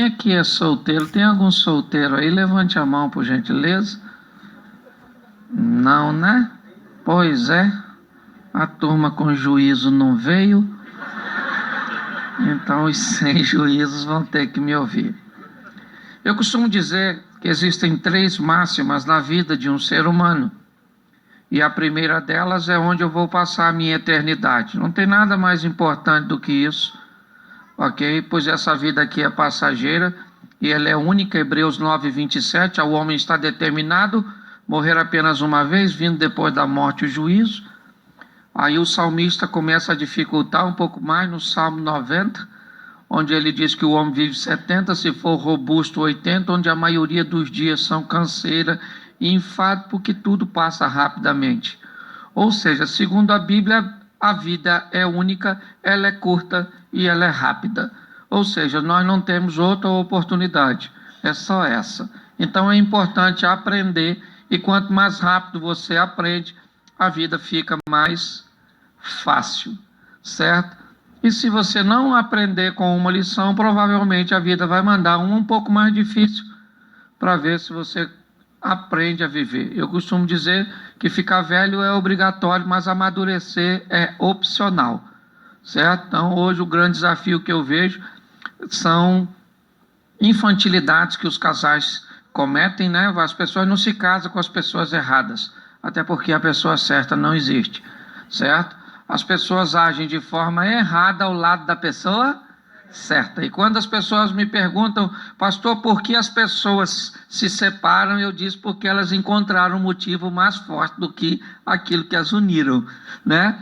Quem aqui é solteiro? Tem algum solteiro aí? Levante a mão, por gentileza. Não, né? Pois é. A turma com juízo não veio. Então os sem juízos vão ter que me ouvir. Eu costumo dizer que existem 3 máximas na vida de um ser humano. E a primeira delas é onde eu vou passar a minha eternidade. Não tem nada mais importante do que isso, ok? Pois essa vida aqui é passageira e ela é única. Hebreus 9:27, o homem está determinado morrer apenas uma vez, vindo depois da morte o juízo. Aí o salmista começa a dificultar um pouco mais no Salmo 90, onde ele diz que o homem vive 70, se for robusto 80, onde a maioria dos dias são canseira e enfado, porque tudo passa rapidamente. Ou seja, segundo a Bíblia, a vida é única, ela é curta e ela é rápida. Ou seja, nós não temos outra oportunidade, é só essa. Então é importante aprender, e quanto mais rápido você aprende, a vida fica mais fácil, certo? E se você não aprender com uma lição, provavelmente a vida vai mandar uma um pouco mais difícil para ver se você aprende a viver. Eu costumo dizer que ficar velho é obrigatório, mas amadurecer é opcional, certo? Então hoje o grande desafio que eu vejo são infantilidades que os casais cometem, né? As pessoas não se casam com as pessoas erradas, até porque a pessoa certa não existe, certo? As pessoas agem de forma errada ao lado da pessoa certa. E quando as pessoas me perguntam, pastor, por que as pessoas se separam? Eu digo porque elas encontraram um motivo mais forte do que aquilo que as uniram, né?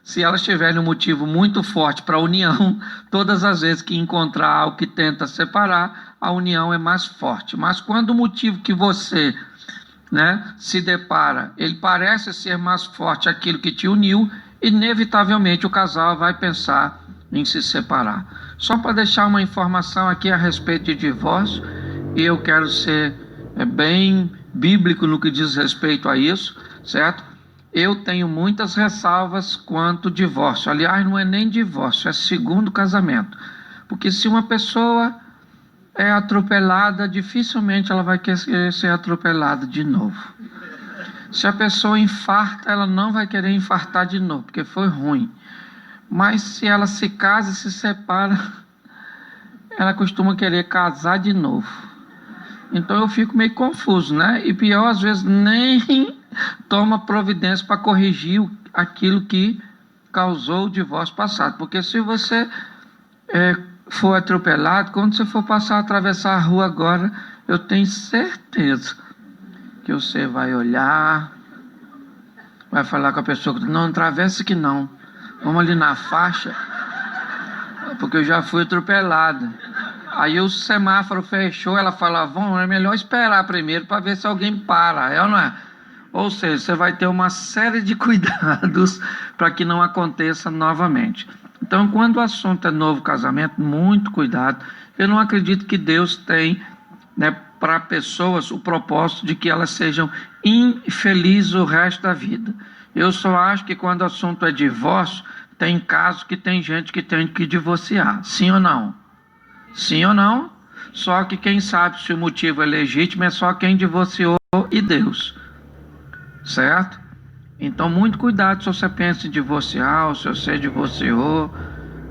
Se elas tiverem um motivo muito forte para a união, todas as vezes que encontrar algo que tenta separar, a união é mais forte. Mas quando o motivo que você, né, se depara, ele parece ser mais forte aquilo que te uniu, inevitavelmente o casal vai pensar em se separar. Só para deixar uma informação aqui a respeito de divórcio, e eu quero ser bem bíblico no que diz respeito a isso, certo? Eu tenho muitas ressalvas quanto ao divórcio. Aliás, não é nem divórcio, é segundo casamento. Porque se uma pessoa é atropelada, dificilmente ela vai querer ser atropelada de novo. Se a pessoa infarta, ela não vai querer infartar de novo, porque foi ruim. Mas se ela se casa e se separa, ela costuma querer casar de novo. Então eu fico meio confuso, né? E pior, às vezes, nem toma providência para corrigir aquilo que causou o divórcio passado. Porque se você for atropelado, quando você for atravessar a rua agora, eu tenho certeza que você vai olhar, vai falar com a pessoa, não atravessa que não, vamos ali na faixa, porque eu já fui atropelado. Aí o semáforo fechou, ela fala, vamos, é melhor esperar primeiro para ver se alguém para, é ou não é? Ou seja, você vai ter uma série de cuidados para que não aconteça novamente. Então, quando o assunto é novo casamento, muito cuidado. Eu não acredito que Deus tem, né, para pessoas o propósito de que elas sejam infelizes o resto da vida. Eu só acho que quando o assunto é divórcio, tem casos que tem gente que tem que divorciar. Sim ou não? Sim ou não? Só que quem sabe se o motivo é legítimo é só quem divorciou e Deus. Certo? Então, muito cuidado se você pensa em divorciar ou se você divorciou.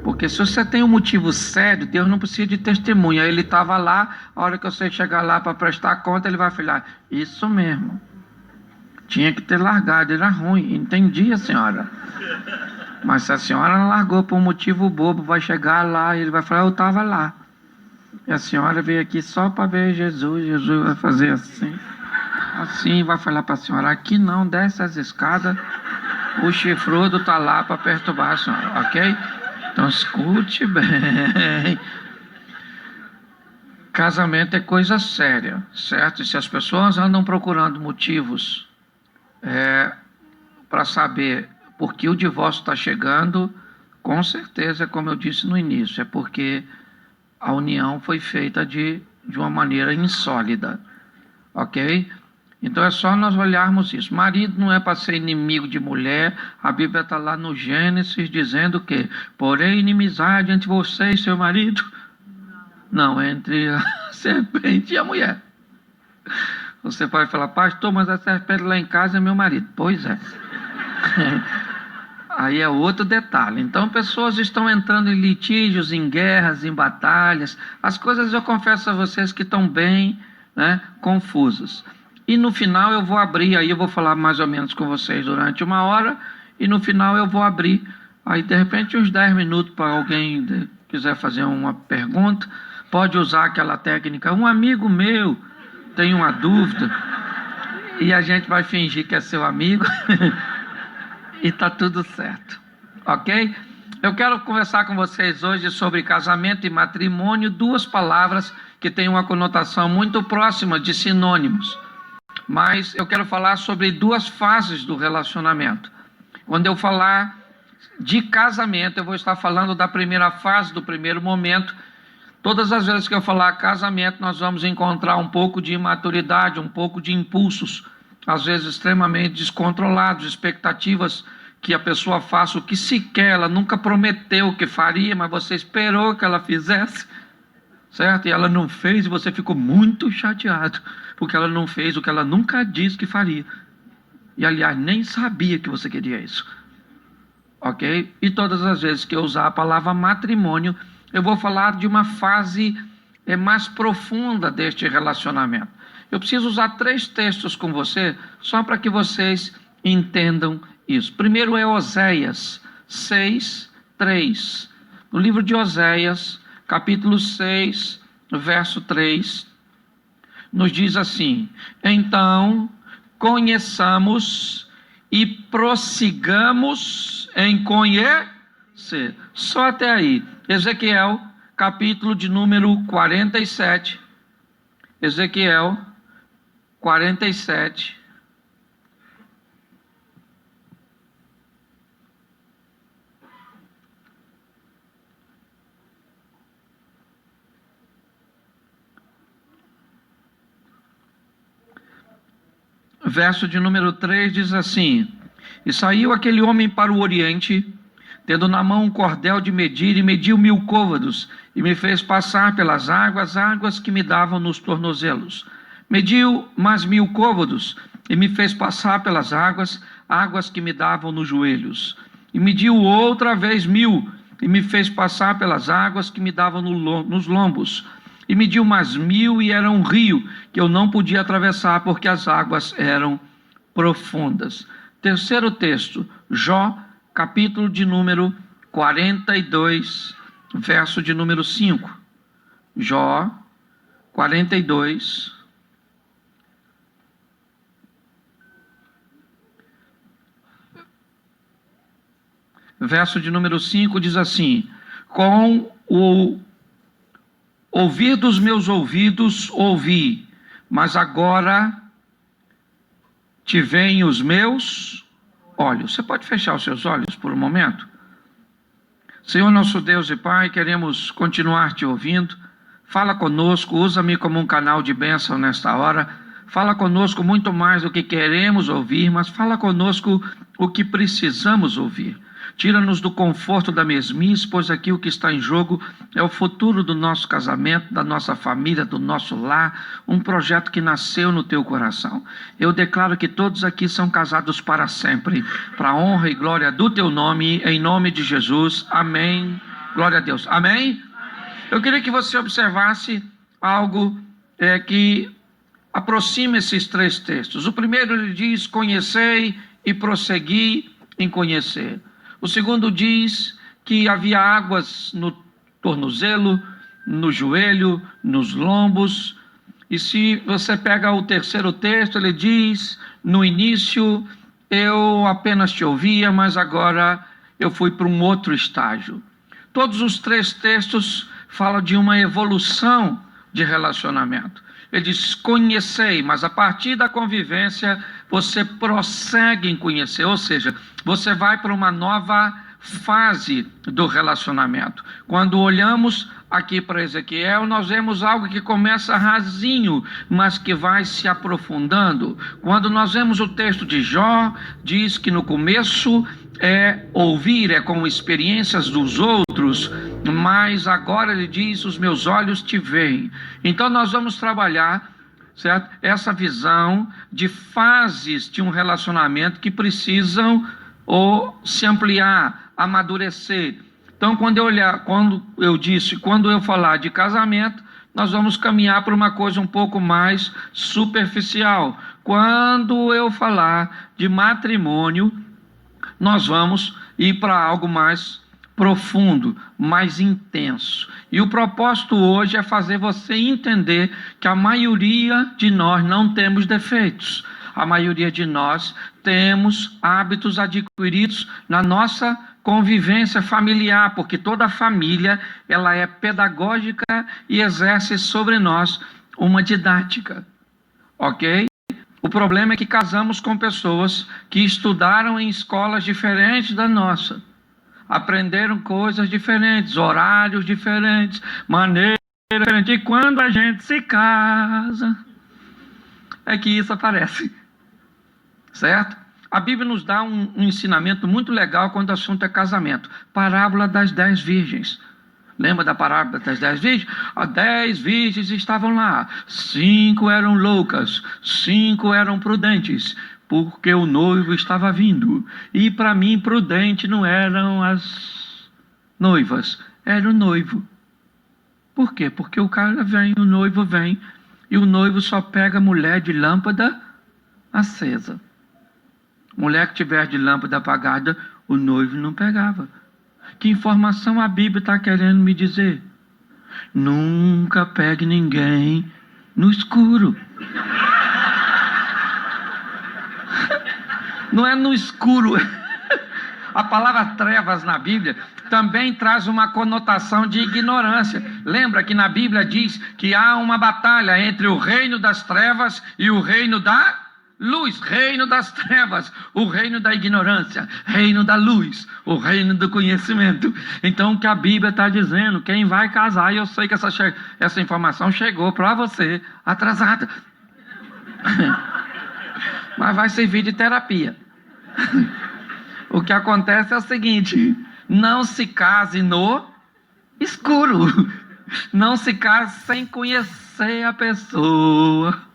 Porque se você tem um motivo sério, Deus não precisa de testemunha. Ele estava lá, a hora que você chegar lá para prestar conta, ele vai falar, isso mesmo. Tinha que ter largado, era ruim. Entendi, a senhora. Mas se a senhora não largou por um motivo bobo, vai chegar lá e ele vai falar, eu estava lá. E a senhora veio aqui só para ver Jesus. Jesus vai fazer assim. Assim, vai falar para a senhora, aqui não, desce as escadas, o chifrudo está lá para perturbar a senhora, ok? Então escute bem. Casamento é coisa séria, certo? E se as pessoas andam procurando motivos para saber por que o divórcio está chegando, com certeza, como eu disse no início, é porque a união foi feita de uma maneira insólida, ok? Então é só nós olharmos isso. Marido não é para ser inimigo de mulher. A Bíblia está lá no Gênesis dizendo que, porém, inimizade entre você e seu marido Não, entre a serpente e a mulher. Você pode falar, pastor, mas a serpente lá em casa é meu marido. Pois é. Aí é outro detalhe. Então, pessoas estão entrando em litígios, em guerras, em batalhas. As coisas, eu confesso a vocês, que estão bem, né, confusas. E no final eu vou abrir, aí eu vou falar mais ou menos com vocês durante 1 hora, e no final eu vou abrir, aí de repente uns 10 minutos para alguém quiser fazer uma pergunta. Pode usar aquela técnica, um amigo meu tem uma dúvida, e a gente vai fingir que é seu amigo. E está tudo certo, ok? Eu quero conversar com vocês hoje sobre casamento e matrimônio, 2 palavras que têm uma conotação muito próxima de sinônimos. Mas eu quero falar sobre 2 fases do relacionamento. Quando eu falar de casamento, eu vou estar falando da primeira fase, do primeiro momento. Todas as vezes que eu falar casamento, nós vamos encontrar um pouco de imaturidade, um pouco de impulsos, às vezes extremamente descontrolados, expectativas que a pessoa faça o que sequer ela nunca prometeu que faria, mas você esperou que ela fizesse, certo? E ela não fez e você ficou muito chateado, porque ela não fez o que ela nunca disse que faria. E, aliás, nem sabia que você queria isso, ok? E todas as vezes que eu usar a palavra matrimônio, eu vou falar de uma fase mais profunda deste relacionamento. Eu preciso usar 3 textos com você, só para que vocês entendam isso. Primeiro é Oséias 6, 3. No livro de Oséias, capítulo 6, verso 3, nos diz assim: então, conheçamos e prossigamos em conhecer. Só até aí. Ezequiel, capítulo de número 47. Ezequiel 47. Verso de número 3 diz assim: e saiu aquele homem para o oriente, tendo na mão um cordel de medir, e mediu 1000 côvados, e me fez passar pelas águas que me davam nos tornozelos. Mediu mais 1000 côvados, e me fez passar pelas águas que me davam nos joelhos. E mediu outra vez 1000, e me fez passar pelas águas que me davam nos lombos. E mediu mais 1000, e era um rio que eu não podia atravessar, porque as águas eram profundas. Terceiro texto, Jó, capítulo de número 42, verso de número 5. Jó 42, verso de número 5 diz assim: com o ouvir dos meus ouvidos ouvi, mas agora te veem os meus olhos. Você pode fechar os seus olhos por um momento? Senhor nosso Deus e Pai, queremos continuar te ouvindo. Fala conosco, usa-me como um canal de bênção nesta hora. Fala conosco muito mais do que queremos ouvir, mas fala conosco o que precisamos ouvir. Tira-nos do conforto da mesmice, pois aqui o que está em jogo é o futuro do nosso casamento, da nossa família, do nosso lar, um projeto que nasceu no teu coração. Eu declaro que todos aqui são casados para sempre, para a honra e glória do teu nome, em nome de Jesus. Amém. Glória a Deus. Amém? Eu queria que você observasse algo que aproxima esses 3 textos. O primeiro ele diz: conhecei e prossegui em conhecer. O segundo diz que havia águas no tornozelo, no joelho, nos lombos. E se você pega o terceiro texto, ele diz: no início eu apenas te ouvia, mas agora eu fui para um outro estágio. Todos os 3 textos falam de uma evolução de relacionamento. Ele diz: conhecei, mas a partir da convivência você prossegue em conhecer, ou seja, você vai para uma nova fase do relacionamento. Quando olhamos aqui para Ezequiel, nós vemos algo que começa rasinho, mas que vai se aprofundando. Quando nós vemos o texto de Jó, diz que no começo é ouvir, é com experiências dos outros, mas agora ele diz: os meus olhos te veem. Então nós vamos trabalhar, certo? Essa visão de fases de um relacionamento que precisam ou se ampliar, amadurecer. Então, quando eu falar de casamento, nós vamos caminhar para uma coisa um pouco mais superficial. Quando eu falar de matrimônio, nós vamos ir para algo mais profundo, mais intenso. E o propósito hoje é fazer você entender que a maioria de nós não temos defeitos. A maioria de nós temos hábitos adquiridos na nossa convivência familiar, porque toda família ela é pedagógica e exerce sobre nós uma didática, ok? O problema é que casamos com pessoas que estudaram em escolas diferentes da nossa, aprenderam coisas diferentes, horários diferentes, maneiras diferentes, e quando a gente se casa, é que isso aparece, certo? A Bíblia nos dá um ensinamento muito legal quando o assunto é casamento. Parábola das 10 virgens. Lembra da parábola das 10 virgens? As 10 virgens estavam lá. 5 eram loucas, 5 eram prudentes, porque o noivo estava vindo. E para mim, prudente não eram as noivas, era o noivo. Por quê? Porque o cara vem, o noivo vem, e o noivo só pega mulher de lâmpada acesa. Mulher que tiver de lâmpada apagada, o noivo não pegava. Que informação a Bíblia está querendo me dizer? Nunca pegue ninguém no escuro. Não é no escuro. A palavra trevas na Bíblia também traz uma conotação de ignorância. Lembra que na Bíblia diz que há uma batalha entre o reino das trevas e o reino da luz, reino das trevas, o reino da ignorância, reino da luz, o reino do conhecimento. Então o que a Bíblia está dizendo, quem vai casar, e eu sei que essa informação chegou para você atrasada, mas vai servir de terapia. O que acontece é o seguinte: não se case no escuro, não se case sem conhecer a pessoa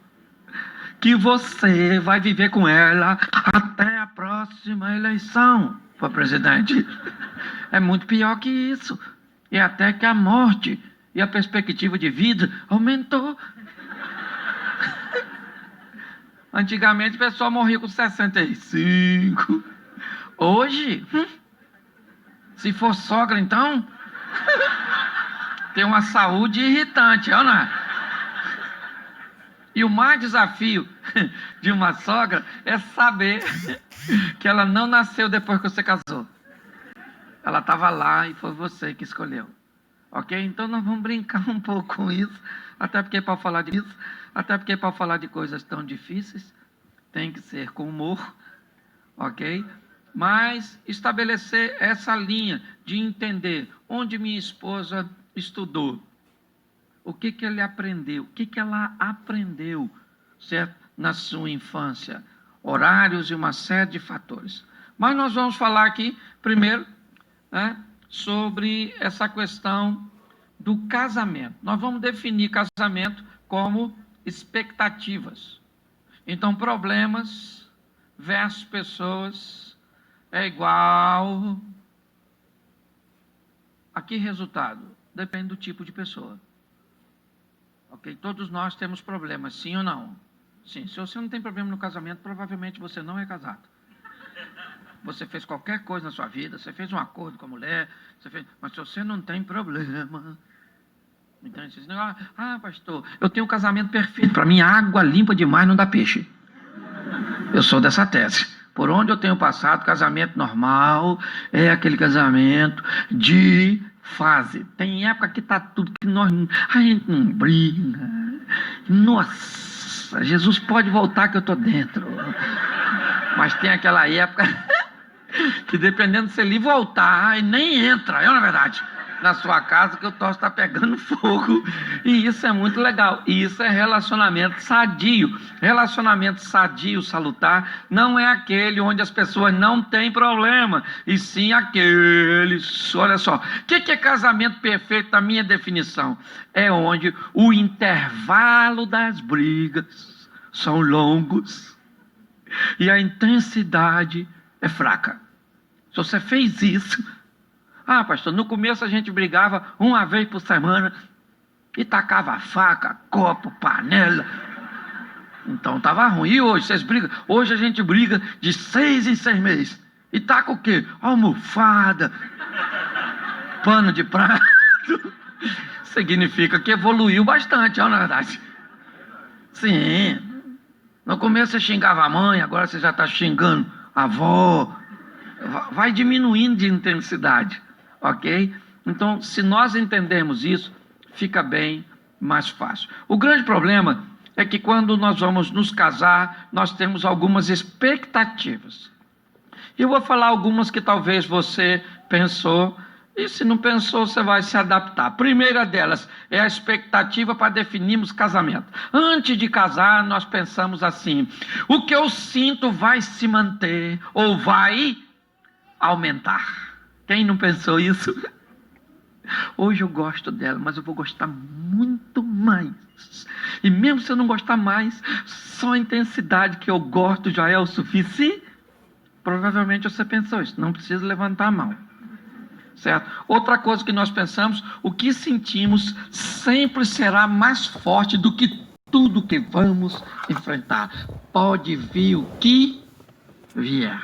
que você vai viver com ela até a próxima eleição para presidente. É muito pior que isso. E até que a morte e a perspectiva de vida aumentou. Antigamente o pessoal morria com 65. Hoje, se for sogra então, tem uma saúde irritante, olha. E o maior desafio de uma sogra é saber que ela não nasceu depois que você casou. Ela estava lá e foi você que escolheu. Ok? Então nós vamos brincar um pouco com isso, até porque para falar de coisas tão difíceis, tem que ser com humor, ok? Mas estabelecer essa linha de entender onde minha esposa estudou, o que ele aprendeu, o que ela aprendeu, certo? Na sua infância, horários e uma série de fatores. Mas nós vamos falar aqui, primeiro, né, sobre essa questão do casamento. Nós vamos definir casamento como expectativas. Então, problemas versus pessoas é igual a que resultado? Depende do tipo de pessoa. Ok? Todos nós temos problemas, sim ou não? Sim. Se você não tem problema no casamento, provavelmente você não é casado. Você fez qualquer coisa na sua vida, você fez um acordo com a mulher, mas se você não tem problema... Então, esse negócio, pastor, eu tenho um casamento perfeito. Para mim, água limpa demais não dá peixe. Eu sou dessa tese. Por onde eu tenho passado, casamento normal é aquele casamento de fase. Tem época que está tudo que a gente não briga. Nossa, Jesus pode voltar que eu estou dentro. Mas tem aquela época que dependendo se ele voltar, nem entra, é na verdade. na sua casa que o troço está pegando fogo. E isso é muito legal. E isso é relacionamento sadio. Relacionamento sadio, salutar, não é aquele onde as pessoas não têm problema, e sim aqueles, olha só, o que é casamento perfeito na minha definição? É onde o intervalo das brigas são longos e a intensidade é fraca. Se você fez isso, pastor, no começo a gente brigava uma vez por semana e tacava faca, copo, panela. Então estava ruim. E hoje vocês brigam? Hoje a gente briga de 6 em 6 meses. E taca o quê? Almofada, pano de prato. Significa que evoluiu bastante, não é verdade? Sim. No começo você xingava a mãe, agora você já está xingando a avó. Vai diminuindo de intensidade, ok? Então, se nós entendermos isso, fica bem mais fácil. O grande problema é que quando nós vamos nos casar, nós temos algumas expectativas. Eu vou falar algumas que talvez você pensou, e se não pensou, você vai se adaptar. A primeira delas é a expectativa para definirmos casamento. Antes de casar, nós pensamos assim: o que eu sinto vai se manter ou vai aumentar? Quem não pensou isso? Hoje eu gosto dela, mas eu vou gostar muito mais. E mesmo se eu não gostar mais, só a intensidade que eu gosto já é o suficiente. Provavelmente você pensou isso, não precisa levantar a mão. Certo? Outra coisa que nós pensamos, o que sentimos sempre será mais forte do que tudo que vamos enfrentar. Pode vir o que vier.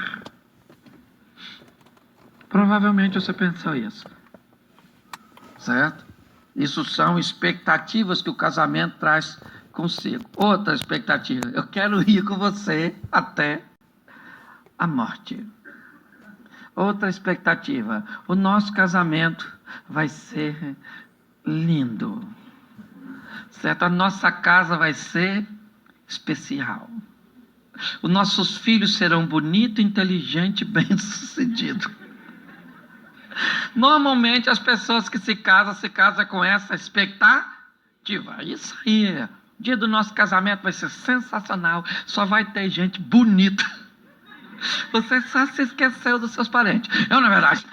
Provavelmente você pensou isso. Certo? Isso são expectativas que o casamento traz consigo. Outra expectativa: eu quero ir com você até a morte. Outra expectativa: o nosso casamento vai ser lindo. Certo? A nossa casa vai ser especial. Os nossos filhos serão bonitos, inteligentes, bem-sucedidos. Normalmente as pessoas que se casam com essa expectativa. Isso aí, o dia do nosso casamento vai ser sensacional, só vai ter gente bonita. Você só se esqueceu dos seus parentes, não é verdade?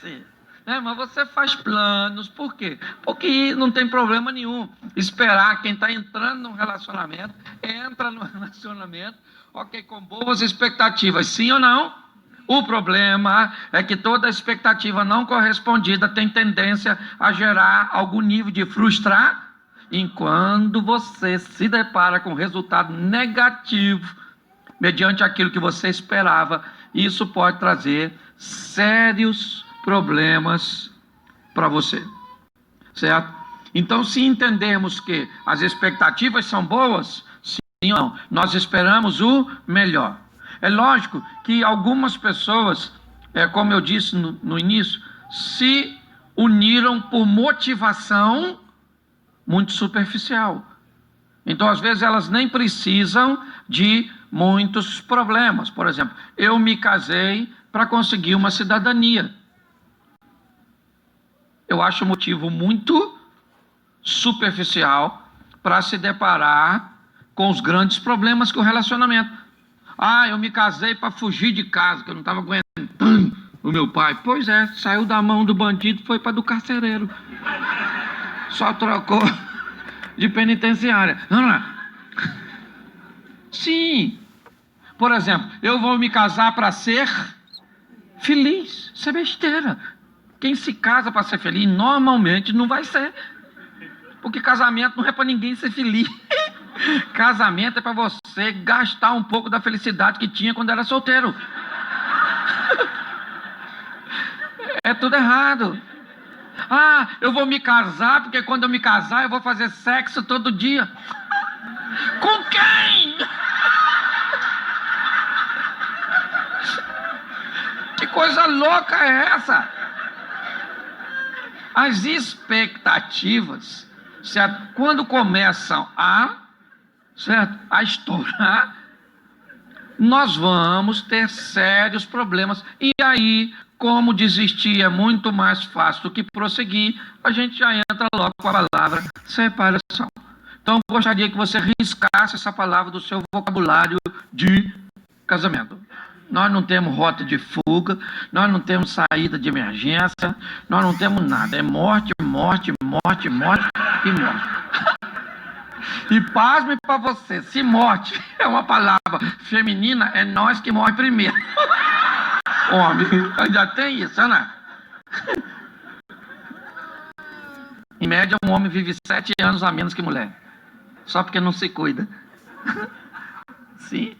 Sim. Mas você faz planos, por quê? Porque não tem problema nenhum esperar. Quem está entrando num relacionamento, entra no relacionamento, ok, com boas expectativas, sim ou não? O problema é que toda expectativa não correspondida tem tendência a gerar algum nível de frustração. Enquanto você se depara com resultado negativo, mediante aquilo que você esperava, isso pode trazer sérios problemas para você. Certo? Então, se entendermos que as expectativas são boas, sim ou não, nós esperamos o melhor. É lógico que algumas pessoas, como eu disse no início, se uniram por motivação muito superficial. Então, às vezes, elas nem precisam de muitos problemas. Por exemplo, eu me casei para conseguir uma cidadania. Eu acho um motivo muito superficial para se deparar com os grandes problemas que o relacionamento. Eu me casei para fugir de casa, que eu não estava aguentando o meu pai. Pois é, saiu da mão do bandido, foi para do carcereiro. Só trocou de penitenciária. Não. Sim. Por exemplo, eu vou me casar para ser feliz. Isso é besteira. Quem se casa para ser feliz, normalmente não vai ser. Porque casamento não é para ninguém ser feliz. Casamento é para você gastar um pouco da felicidade que tinha quando era solteiro. É tudo errado. Eu vou me casar porque quando eu me casar eu vou fazer sexo todo dia. Com quem? Que coisa louca é essa? As expectativas, certo? Quando começam a estourar, nós vamos ter sérios problemas. E aí, Como desistir é muito mais fácil do que prosseguir, a gente já entra logo com a palavra separação. Então, eu gostaria que você riscasse essa palavra do seu vocabulário de casamento. Nós não temos rota de fuga, nós não temos saída de emergência, nós não temos nada. É morte, morte, morte, morte e morte. E pasme para você, se morte é uma palavra feminina, é nós que morre primeiro. Homem, ainda tem isso, né? Em média, um homem vive 7 anos a menos que mulher. Só porque não se cuida. Sim.